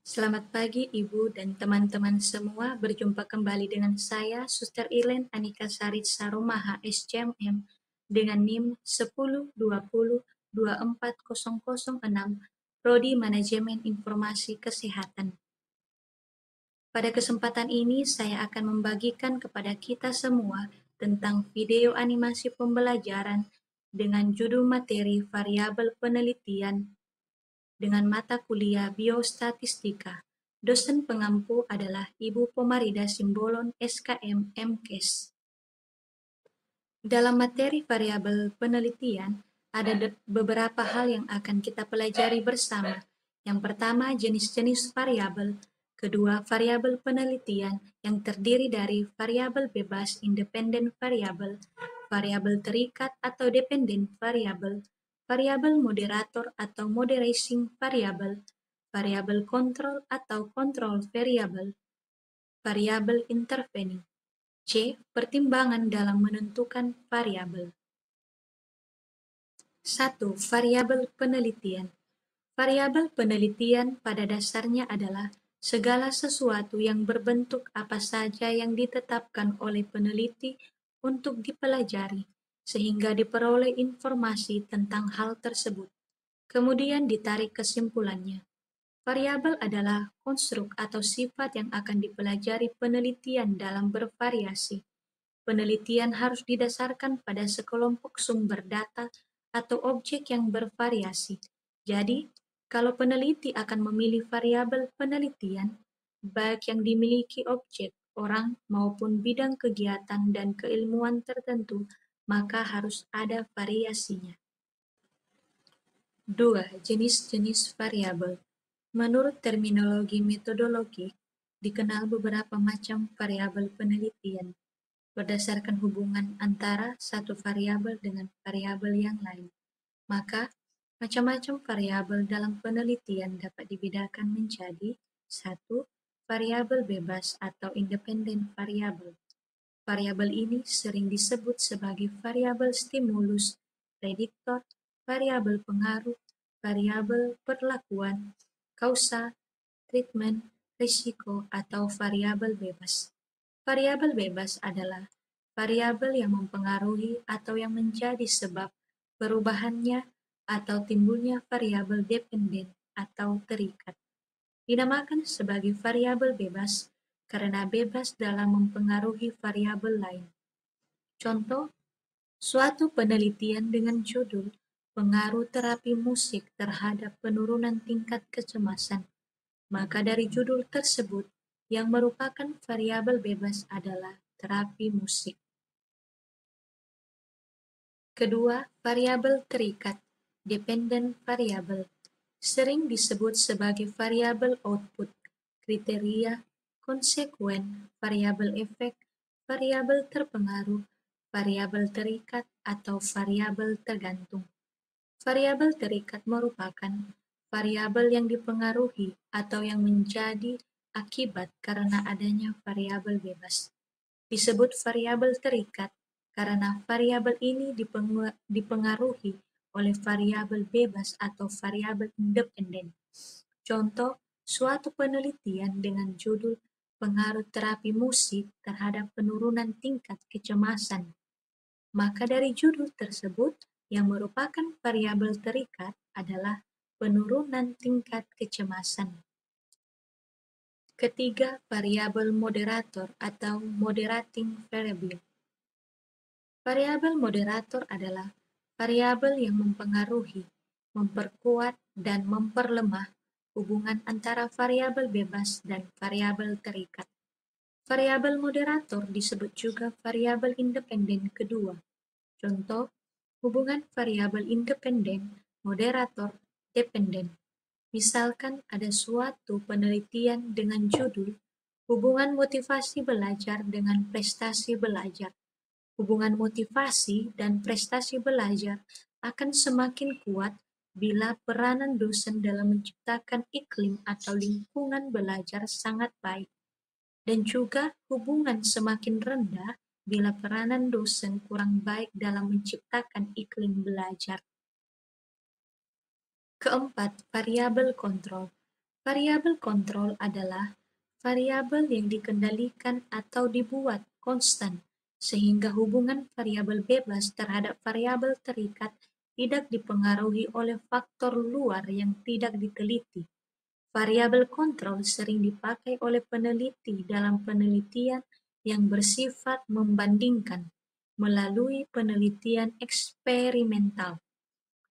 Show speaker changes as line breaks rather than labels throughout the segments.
Selamat pagi Ibu dan teman-teman semua. Berjumpa kembali dengan saya, Suster Ilen Anika Sarit Sarumaha SCMM dengan NIM 1020240006 Prodi Manajemen Informasi Kesehatan. Pada kesempatan ini saya akan membagikan kepada kita semua tentang video animasi pembelajaran dengan judul materi variabel penelitian dengan mata kuliah Biostatistika. Dosen pengampu adalah Ibu Pomarida Simbolon SKM MKes. Dalam materi variabel penelitian, ada beberapa hal yang akan kita pelajari bersama. Yang pertama, jenis-jenis variabel. Kedua, variabel penelitian yang terdiri dari variabel bebas independen variabel, variabel terikat atau dependent variabel, variabel moderator atau moderating variabel, variabel kontrol atau control variabel, variabel intervening. C. Pertimbangan dalam menentukan variabel. 1. Variabel penelitian. Variabel penelitian pada dasarnya adalah segala sesuatu yang berbentuk apa saja yang ditetapkan oleh peneliti untuk dipelajari, sehingga diperoleh informasi tentang hal tersebut. Kemudian ditarik kesimpulannya. Variabel adalah konstruk atau sifat yang akan dipelajari penelitian dalam bervariasi. Penelitian harus didasarkan pada sekelompok sumber data atau objek yang bervariasi. Jadi, kalau peneliti akan memilih variabel penelitian, baik yang dimiliki objek, orang, maupun bidang kegiatan dan keilmuan tertentu, maka harus ada variasinya. 2. Jenis-jenis variabel. Menurut terminologi metodologi, dikenal beberapa macam variabel penelitian berdasarkan hubungan antara satu variabel dengan variabel yang lain. Maka, macam-macam variabel dalam penelitian dapat dibedakan menjadi 1. Variabel bebas atau independen variabel. Variabel ini sering disebut sebagai variabel stimulus, prediktor, variabel pengaruh, variabel perlakuan, kausa, treatment, risiko, atau variabel bebas. Variabel bebas adalah variabel yang mempengaruhi atau yang menjadi sebab perubahannya atau timbulnya variabel dependen atau terikat. Dinamakan sebagai variabel bebas karena bebas dalam mempengaruhi variabel lain. Contoh, suatu penelitian dengan judul Pengaruh Terapi Musik Terhadap Penurunan Tingkat Kecemasan. Maka dari judul tersebut, yang merupakan variabel bebas adalah terapi musik. Kedua, variabel terikat, dependent variable, sering disebut sebagai variabel output, kriteria, konsekuen, variabel efek, variabel terpengaruh, variabel terikat, atau variabel tergantung. Variabel terikat merupakan variabel yang dipengaruhi atau yang menjadi akibat karena adanya variabel bebas. Disebut variabel terikat karena variabel ini dipengaruhi oleh variabel bebas atau variabel independen. Contoh, suatu penelitian dengan judul Pengaruh Terapi Musik Terhadap Penurunan Tingkat Kecemasan. Maka dari judul tersebut, yang merupakan variabel terikat adalah penurunan tingkat kecemasan. Ketiga, variabel moderator atau moderating variable. Variabel moderator adalah variabel yang mempengaruhi, memperkuat, dan memperlemah hubungan antara variabel bebas dan variabel terikat. Variabel moderator disebut juga variabel independen kedua. Contoh, hubungan variabel independen, moderator, dependen. Misalkan ada suatu penelitian dengan judul Hubungan Motivasi Belajar dengan Prestasi Belajar. Hubungan motivasi dan prestasi belajar akan semakin kuat bila peranan dosen dalam menciptakan iklim atau lingkungan belajar sangat baik, dan juga hubungan semakin rendah bila peranan dosen kurang baik dalam menciptakan iklim belajar. Keempat, variabel kontrol. Variabel kontrol adalah variabel yang dikendalikan atau dibuat konstan, sehingga hubungan variabel bebas terhadap variabel terikat tidak dipengaruhi oleh faktor luar yang tidak diteliti. Variabel kontrol sering dipakai oleh peneliti dalam penelitian yang bersifat membandingkan melalui penelitian eksperimental.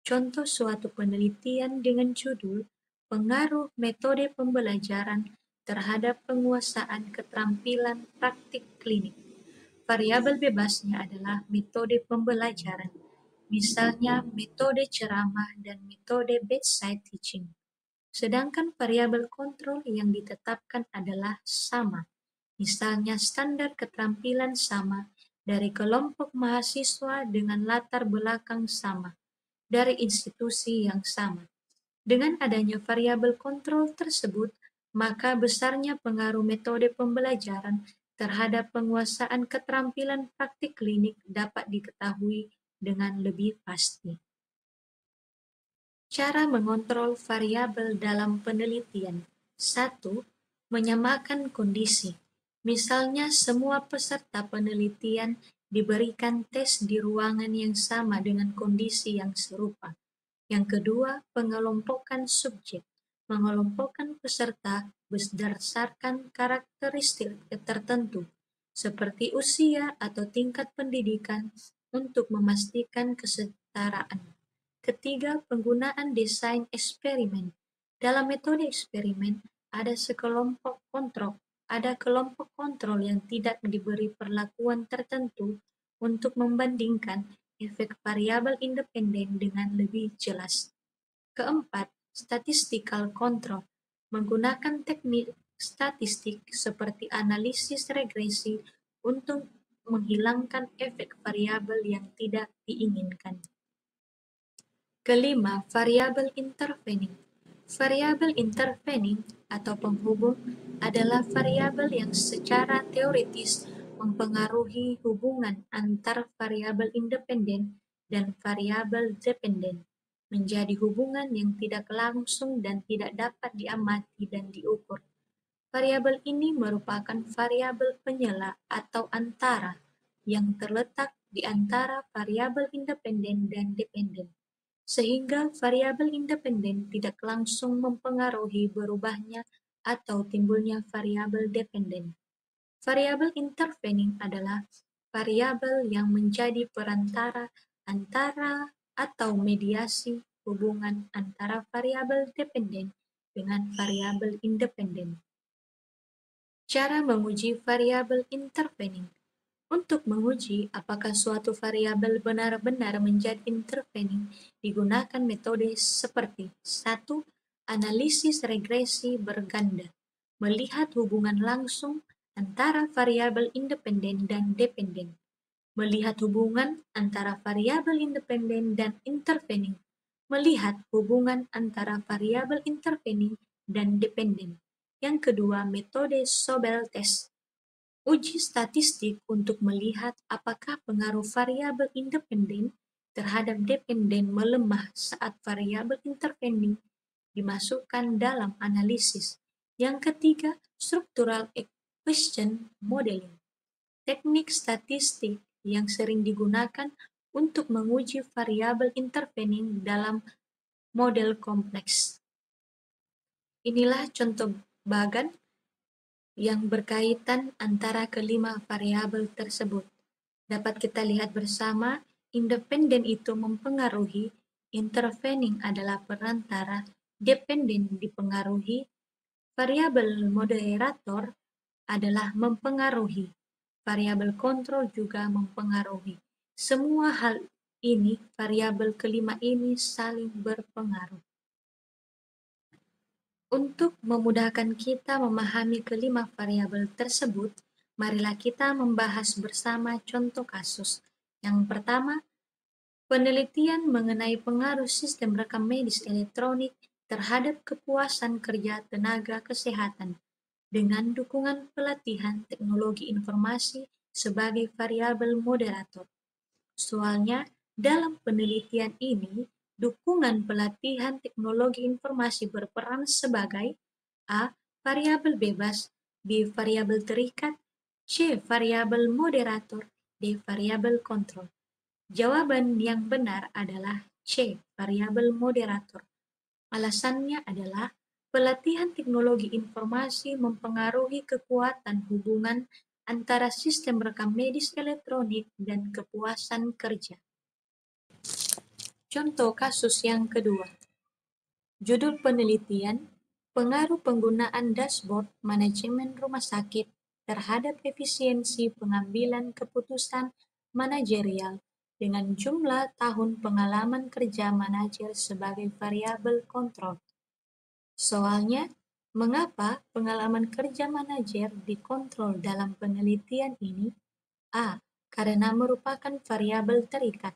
Contoh suatu penelitian dengan judul "Pengaruh Metode Pembelajaran Terhadap Penguasaan Keterampilan Praktik Klinik". Variabel bebasnya adalah metode pembelajaran, misalnya metode ceramah dan metode bedside teaching. Sedangkan variabel kontrol yang ditetapkan adalah sama, misalnya standar keterampilan sama dari kelompok mahasiswa dengan latar belakang sama, dari institusi yang sama. Dengan adanya variabel kontrol tersebut, maka besarnya pengaruh metode pembelajaran terhadap penguasaan keterampilan praktik klinik dapat diketahui dengan lebih pasti. Cara mengontrol variabel dalam penelitian. 1. Menyamakan kondisi. Misalnya semua peserta penelitian diberikan tes di ruangan yang sama dengan kondisi yang serupa. Yang kedua, pengelompokan subjek. Mengelompokkan peserta berdasarkan karakteristik tertentu, seperti usia atau tingkat pendidikan untuk memastikan kesetaraan. Ketiga, penggunaan desain eksperimen. Dalam metode eksperimen, ada kelompok kontrol yang tidak diberi perlakuan tertentu untuk membandingkan efek variabel independen dengan lebih jelas. Keempat, statistical control. Menggunakan teknik statistik seperti analisis regresi untuk menghilangkan efek variabel yang tidak diinginkan. Kelima, variabel intervening. Variabel intervening atau penghubung adalah variabel yang secara teoritis mempengaruhi hubungan antar variabel independen dan variabel dependen menjadi hubungan yang tidak langsung dan tidak dapat diamati dan diukur. Variabel ini merupakan variabel penyela atau antara yang terletak di antara variabel independen dan dependen, sehingga variabel independen tidak langsung mempengaruhi berubahnya atau timbulnya variabel dependen. Variabel intervening adalah variabel yang menjadi perantara antara atau mediasi hubungan antara variabel dependen dengan variabel independen. Cara menguji variabel intervening. Untuk menguji apakah suatu variabel benar-benar menjadi intervening, digunakan metode seperti 1. Analisis regresi berganda, melihat hubungan langsung antara variabel independen dan dependen, melihat hubungan antara variabel independen dan intervening, melihat hubungan antara variabel intervening dan dependen. Yang kedua, metode Sobel test. Uji statistik untuk melihat apakah pengaruh variabel independen terhadap dependen melemah saat variabel intervening dimasukkan dalam analisis. Yang ketiga, structural equation modeling. Teknik statistik yang sering digunakan untuk menguji variabel intervening dalam model kompleks. Inilah contoh bagan yang berkaitan antara kelima variabel tersebut. Dapat kita lihat bersama, independen itu mempengaruhi, intervening adalah perantara, dependen dipengaruhi, variabel moderator adalah mempengaruhi, variabel kontrol juga mempengaruhi. Semua hal ini, variabel kelima ini saling berpengaruh. Untuk memudahkan kita memahami kelima variabel tersebut, marilah kita membahas bersama contoh kasus. Yang pertama, penelitian mengenai pengaruh sistem rekam medis elektronik terhadap kepuasan kerja tenaga kesehatan dengan dukungan pelatihan teknologi informasi sebagai variabel moderator. Soalnya, dalam penelitian ini, dukungan pelatihan teknologi informasi berperan sebagai A. Variabel bebas, B. Variabel terikat, C. Variabel moderator, D. Variabel kontrol. Jawaban yang benar adalah C. Variabel moderator. Alasannya adalah pelatihan teknologi informasi mempengaruhi kekuatan hubungan antara sistem rekam medis elektronik dan kepuasan kerja. Contoh kasus yang kedua. Judul penelitian, pengaruh penggunaan dashboard manajemen rumah sakit terhadap efisiensi pengambilan keputusan manajerial dengan jumlah tahun pengalaman kerja manajer sebagai variabel kontrol. Soalnya, mengapa pengalaman kerja manajer dikontrol dalam penelitian ini? A. Karena merupakan variabel terikat.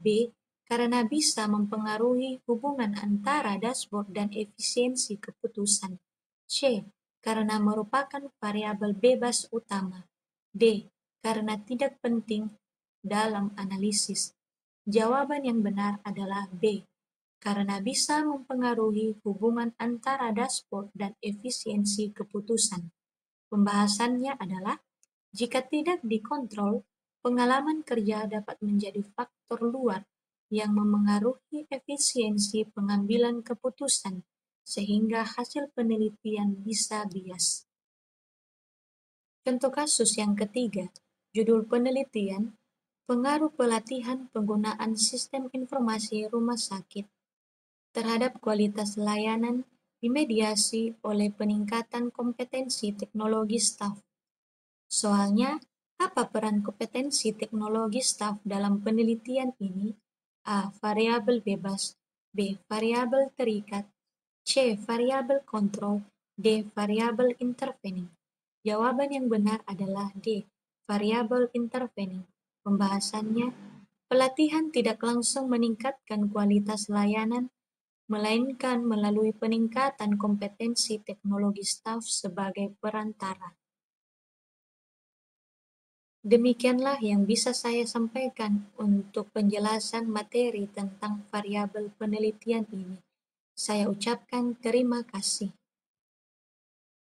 B. Karena bisa mempengaruhi hubungan antara dashboard dan efisiensi keputusan. C. Karena merupakan variabel bebas utama. D. Karena tidak penting dalam analisis. Jawaban yang benar adalah B. Karena bisa mempengaruhi hubungan antara dashboard dan efisiensi keputusan. Pembahasannya adalah jika tidak dikontrol, pengalaman kerja dapat menjadi faktor luar yang memengaruhi efisiensi pengambilan keputusan, sehingga hasil penelitian bisa bias. Contoh kasus yang ketiga, judul penelitian, pengaruh pelatihan penggunaan sistem informasi rumah sakit terhadap kualitas layanan dimediasi oleh peningkatan kompetensi teknologi staf. Soalnya, apa peran kompetensi teknologi staf dalam penelitian ini? A. Variabel bebas, B. Variabel terikat, C. Variabel kontrol, D. Variabel intervening. Jawaban yang benar adalah D. Variabel intervening. Pembahasannya, pelatihan tidak langsung meningkatkan kualitas layanan, melainkan melalui peningkatan kompetensi teknologi staf sebagai perantara. Demikianlah yang bisa saya sampaikan untuk penjelasan materi tentang variabel penelitian ini. Saya ucapkan terima kasih.